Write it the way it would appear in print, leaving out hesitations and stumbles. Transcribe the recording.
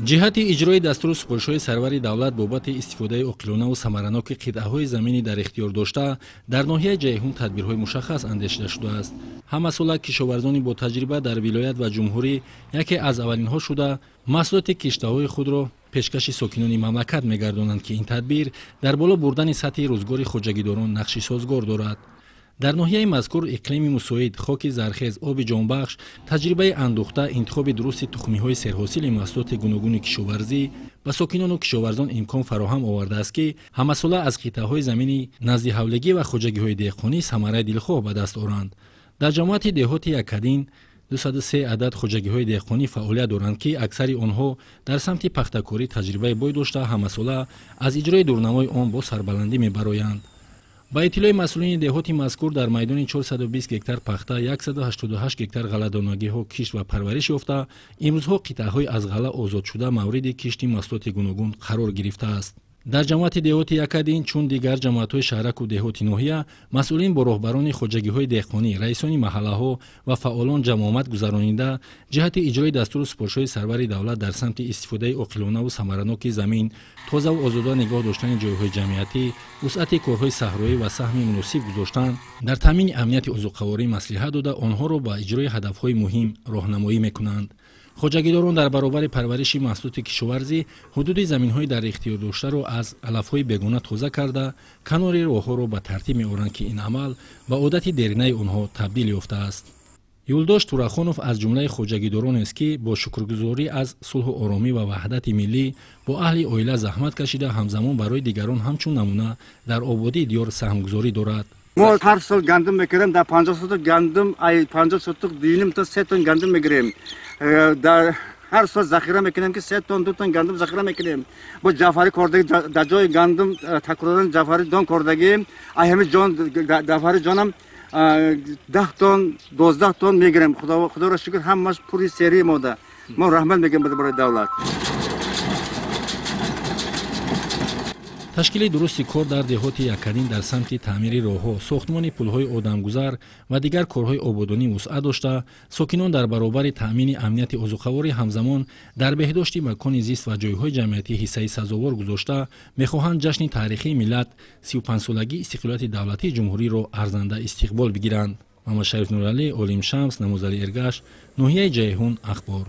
ҷиҳати иҷрои дастури супоришҳои сарвари давлат бобати истифодаи оқилона ва самараноки қитъаҳои заминӣ дар ихтиёр дошта дар ноҳияи ҷайҳун тадбирҳои мушаххас андешида шудааст. Ҳамасола кишоварзони бо таҷриба дар вилоят ва ҷумҳурӣ яке аз аввалинҳо шуда маҳсулоти киштаҳои худро пешкаши сокинони мамлакат мегардонанд ки ин тадбир дар боло бурдани сатҳи рӯзгори хоҷагидорон нақши созгор дорад. дар ноҳияи мазкур иқлими мусоид, хоки зархез, оби ҷонбахш, таҷрибаи андӯхта, интихоби дурусти тухмиҳои серҳосили маҳсулоти гуногуни кишоварзӣ ба сокинону кишоварзон имкон фароҳам овардааст ки ҳамасола аз қитъаҳои замини назди ҳавлигӣ ва хоҷагиҳои деҳқонӣ самараи дилхоҳ ба даст оранд. дар ҷамоати деҳоти Якадин 203 адад хоҷагиҳои деҳқонӣ фаъолият доранд ки аксари онҳо дар самти пахтакорӣ таҷрибаи бой дошта ҳамасола аз иҷрои дурнамои он бо сарбаландӣ мебароянд. ба иттилои масъулини деҳоти мазкур дар майдони 420 гектар пахта 188 гектар ғалладонагиҳо кишт ва парвариш ёфта имрӯзҳо қитъаҳои аз ғалла озодшуда мавриди кишти маҳсулоти гуногун қарор гирифтааст. дар ҷамоати деҳоти Якадин чун дигар ҷамоатҳои шаҳраку деҳоти ноҳия масъулин бо роҳбарони хоҷагиҳои деҳқонӣ, раисони маҳаллаҳо ва фаъолон ҷамъомад гузаронида ҷиҳати иҷрои дастури супоришҳои сарвари давлат дар самти истифодаи оқилонаву самараноки замин, тозаву озода нигоҳ доштани ҷойҳои ҷамъиятӣ, вусъати корҳои саҳроӣ ва саҳми муносиб гузоштан дар таъмини амнияти озуқаворӣ маслиҳат дода онҳоро ба иҷрои ҳадафҳои муҳим роҳнамоӣ мекунанд. хоҷагидорон дар баробари парвариши маҳсулоти кишоварзӣ ҳудуди заминҳои дар ихтиёр доштаро аз алафҳои бегона тоза карда, канори роҳҳоро ба тартиб меоранд ки ин амал ба одати деринаи онҳо табдил ёфтааст. Юлдош Турахонов аз ҷумлаи хоҷагидоронест ки бо шукргузорӣ аз сулҳу оромӣ ва ваҳдати миллӣ бо аҳли оила заҳмат кашида ҳамзамон барои дигарон ҳамчун намуна дар ободии диёр саҳмгузорӣ дорад. ما هر سال گندم میگیریم، در 50 سوتک گندم، 50 سوتک دینیم تا 3 تن گندم میگیریم. در هر سال ذخیره میکنیم که 3 تن 2 تن گندم ذخیره میکنیم. با جعفری کردگی در جای گندم تکرارن جعفری دان کردگی، همه جان جعفری جانم 10 تن 12 تن میگیریم. خدا را شکر همش پوری سری موده. ما رحمت میگیم برای دولت. ташкили дурусти кор дар деҳоти Якадин дар самти таъмири роҳҳо, сохтмони пулҳои одамгузар ва дигар корҳои ободонӣ вусъат дошта, сокинон дар баробари таъмини амнияти озуқаворӣ ҳамзамон дар беҳдошти макони зист ва ҷойҳои ҷамъиятӣ ҳиссаи сазовор гузошта мехоҳанд ҷашни таърихии миллат 35-солагии истиқлолияти давлатии ҷумҳуриро арзанда истиқбол бигиранд. Мамад Шариф Нуралӣ, Олим Шамс, Намозали Эргаш, Ноҳияи Ҷайҳун, Ахбор.